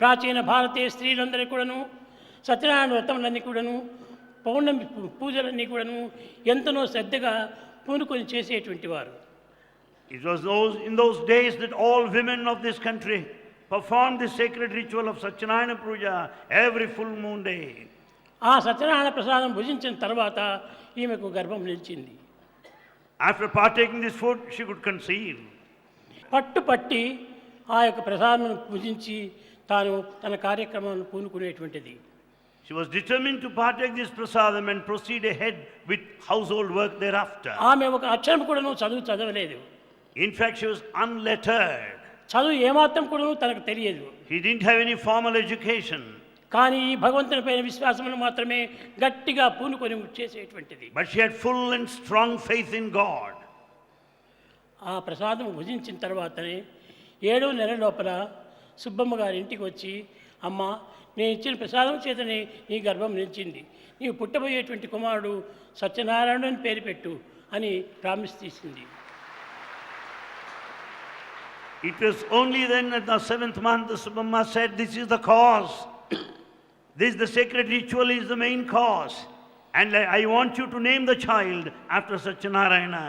ప్రాచీన భారతీయ స్త్రీలందరూ కూడాను సత్యనారాయణ వ్రతములన్నీ కూడాను పౌర్ణమి పూజలన్నీ కూడాను ఎంతనో శ్రద్ధగా పూనుకొని చేసేటువంటి వారు. It was in those days that all women of this country performed the sacred ritual of Satyanarayana Puja every full moon day. ఆ సత్యనారాయణ ప్రసాదం భుజించిన తర్వాత ఈమెకు గర్భం నిలిచింది. After partaking this food, she could conceive. పట్టుపట్టి ఆ యొక్క ప్రసాదం భుజించి తాను తన కార్యక్రమాన్ని పూనుకునేటువంటిది. She was determined to partake this prasadam and proceed ahead with household work thereafter. ఆమె ఒక అక్షరం కూడాను చదవలేదు. In fact, she was unlettered. చదువు ఏమాత్రం కూడాను తనకు తెలియదు. He didn't have any formal education. కానీ ఈ భగవంతుని పైన విశ్వాసమును మాత్రమే గట్టిగా పూనుకొని చేసేటువంటిది. But she had full and strong faith in God. ఆ ప్రసాదం భుజించిన తర్వాతనే 7వ నెల లోపల సుబ్బమ్మ గారి ఇంటికి వచ్చి, అమ్మ, నేను ఇచ్చిన ప్రసాదం చేతనే నీ గర్భం నిలిచింది, నీవు పుట్టబోయేటువంటి కుమారుడు సత్యనారాయణ అని పేరు పెట్టు అని ప్రామిస్ తీసింది. It was only then at the 7th month the Subbamma said, this is the cause. This the sacred ritual is the main cause. And I want you to name the child after Satyanarayana,